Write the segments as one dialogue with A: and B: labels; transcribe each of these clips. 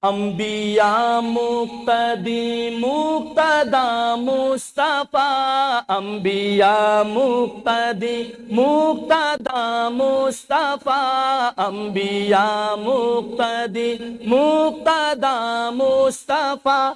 A: انبیاء مقتدی مقتدا مصطفیٰ، انبیاء مقتدی مقتدا مصطفیٰ، انبیاء مقتدی مقتدا مصطفیٰ،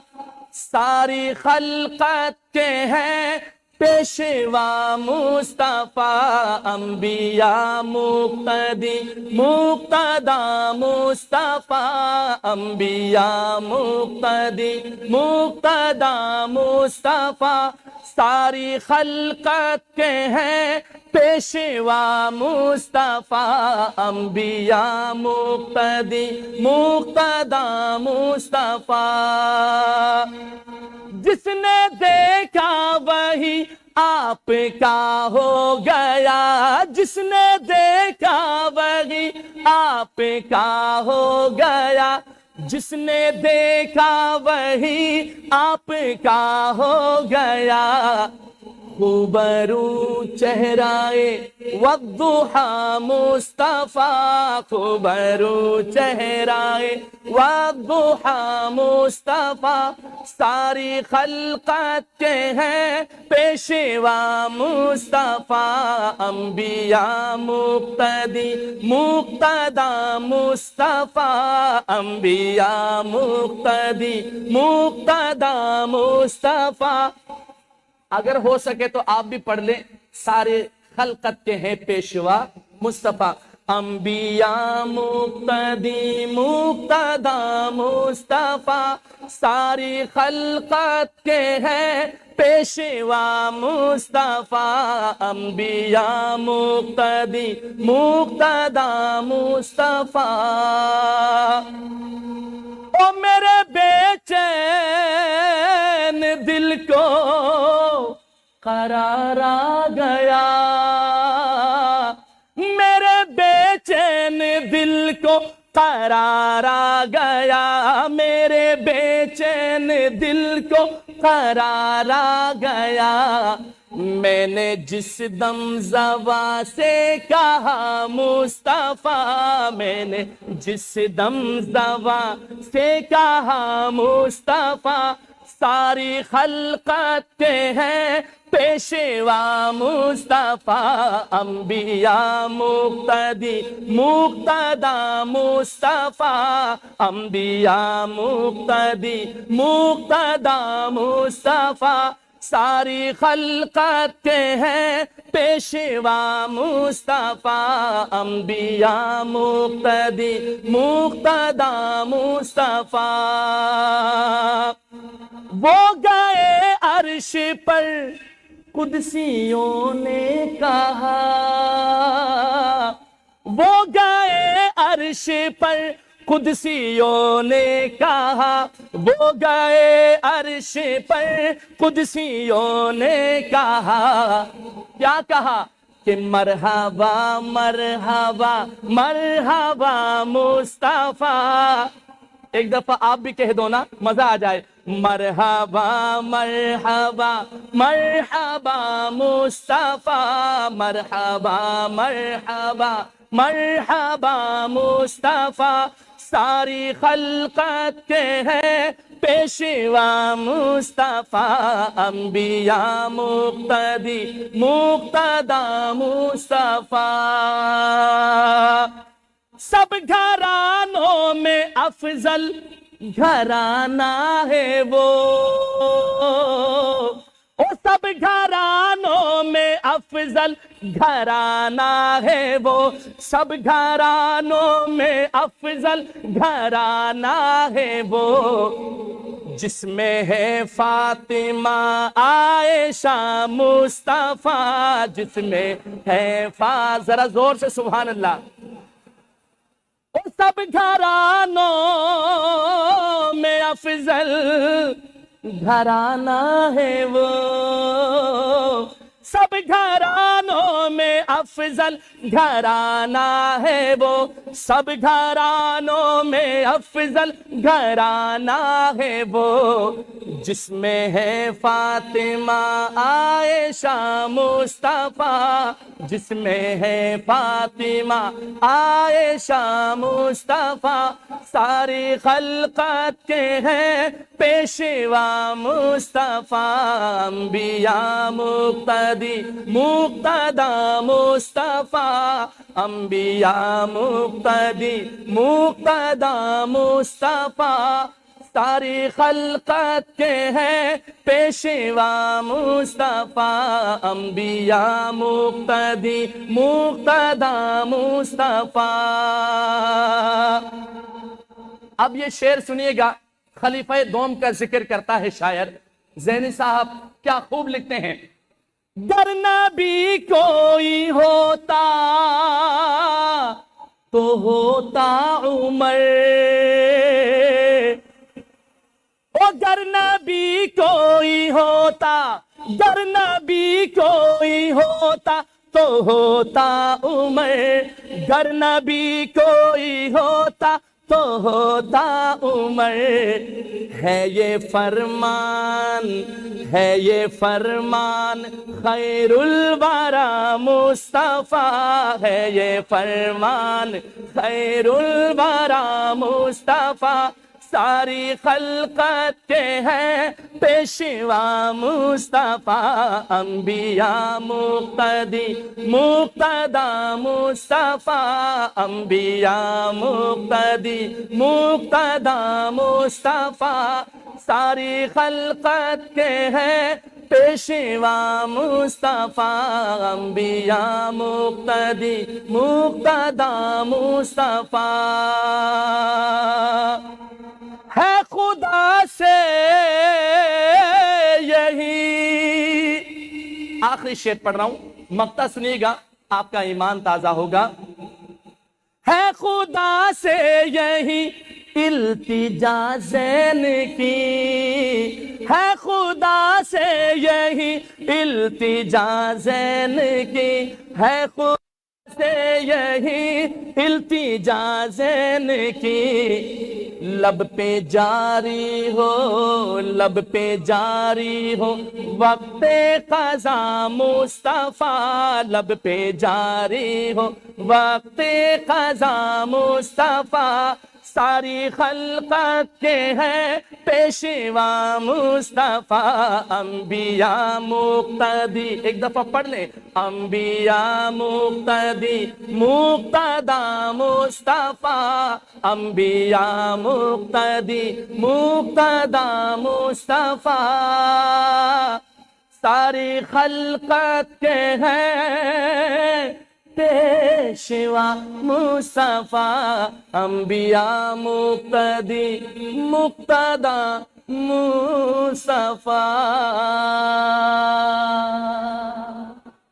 A: ساری خلقت کے ہیں پیشوا مصطفیٰ، انبیاء مقتدی مقتدا مصطفیٰ، انبیاء مقتدی مقتدا مصطفیٰ، ساری خلقت کے ہیں پیشوا مصطفیٰ، انبیاء مقتدی مقتدا مصطفیٰ، جس نے دیکھا وہی آپ کا ہو گیا، جس نے دیکھا وہی آپ کا ہو گیا، جس نے دیکھا وہی آپ کا ہو گیا، خوبرو چہرائے والضحیٰ مصطفیٰ، خوبرو چہرائے والضحیٰ مصطفیٰ، ساری خلقت کے ہیں پیشوا مصطفیٰ، انبیاء مقتدی مقتدا مصطفیٰ، انبیاء مقتدی مقتدا مصطفیٰ۔ اگر ہو سکے تو آپ بھی پڑھ لیں، سارے خلقت کے ہیں پیشوا مصطفیٰ، انبیاء مقتدی مقتدا مصطفیٰ، ساری خلقت کے ہیں پیشوا مصطفیٰ، انبیاء مقتدی مقتدا مصطفیٰ۔ او میرے بے چین دل کو قرار آ گیا، میرے بے چین دل کو قرار آ گیا، میرے بے چین دل کو قرار آ گیا، میں نے جس دم زباں سے کہا مصطفیٰ، میں نے جس دم زباں سے کہا مصطفیٰ، ساری خلقت کے ہیں پیشوا مصطفیٰ، انبیاء مقتدی مقتدا مصطفیٰ، انبیاء مقتدی مقتدا مصطفیٰ، ساری خلقت کے ہیں پیشوا مصطفیٰ، انبیاء مقتدی مقتدا مصطفیٰ۔ وہ گئے عرش پر قدسیوں نے کہا، وہ گئے عرش پر قدسیوں نے کہا، وہ گئے عرش پر قدسیوں نے کہا، کیا کہا کہ مرحبا مرحبا مرحبا مصطفیٰ۔ ایک دفعہ آپ بھی کہہ دو نا، مزہ آ جائے، مرحبا مرحبا مرحبا مصطفیٰ، مرحبا مرحبا مرحبا مصطفیٰ، ساری خلقت کے ہیں پیشوا مصطفیٰ، انبیاء مقتدی مقتدا مصطفیٰ۔ سب گھرانوں میں افضل گھرانہ ہے وہ، سب گھرانوں میں افضل گھرانہ ہے وہ، سب گھرانوں میں افضل گھرانہ ہے وہ، جس میں ہے فاطمہ عائشہ مصطفیٰ، جس میں ہے ذرا زور سے سبحان اللہ۔ سب گھرانوں میں افضل گھرانہ ہے وہ، سب گھرانوں میں افضل گھرانہ ہے وہ، سب گھرانوں میں افضل گھرانہ ہے وہ، جس میں ہے فاطمہ عائشہ مصطفیٰ، جس میں ہے فاطمہ عائشہ مصطفیٰ، ساری خلقت کے ہیں پیشوا مصطفیٰ، انبیاء مقتدی مقتدا مصطفیٰ، انبیاء مقتدی مقتدا مصطفیٰ، ساری خلقت کے ہیں پیشوا مصطفیٰ، انبیاء مقتدی مقتدا مصطفیٰ۔ اب یہ شعر سنیے گا، خلیفہ دوم کا ذکر کرتا ہے شاعر زینی صاحب، کیا خوب لکھتے ہیں۔ گر نبی کوئی ہوتا تو ہوتا عمر، او گر نبی کوئی ہوتا، گر نبی کوئی ہوتا تو ہوتا عمر، گر نبی کوئی ہوتا تو ہوتا عمر، ہے یہ فرمان، ہے یہ فرمان خیر الورا مصطفیٰ، ہے یہ فرمان خیر الورا مصطفیٰ، ساری خلقت کے ہیں پیشوا مصطفیٰ، انبیاء مقتدی مقتدا مصطفیٰ، انبیاء مقتدی مقتدا مصطفیٰ، ساری خلقت کے ہیں پیشوا مصطفیٰ، انبیاء مقتدی مقتدا مصطفیٰ، ہے خدا سے یہی۔ آخری شعر پڑھ رہا ہوں، مقطع سنیے گا، آپ کا ایمان تازہ ہوگا۔ ہے خدا سے یہی التجا زین کی، ہے خدا سے یہی التجا زین کی، ہے خدا سے یہی التجا زین کی، لب پہ جاری ہو، لب پہ جاری ہو وقت قضا مصطفیٰ، لب پہ جاری ہو وقت قضا مصطفیٰ، ساری خلقت کے ہیں پیشوا مصطفیٰ، انبیاء مقتدی، ایک دفعہ پڑھ لیں، انبیاء مقتدی مقتدا مصطفیٰ، انبیاء مقتدی مقتدا مصطفیٰ، ساری خلقت کے ہیں پیشوا مصطفیٰ، انبیاء مقتدی مقتدا مصطفیٰ۔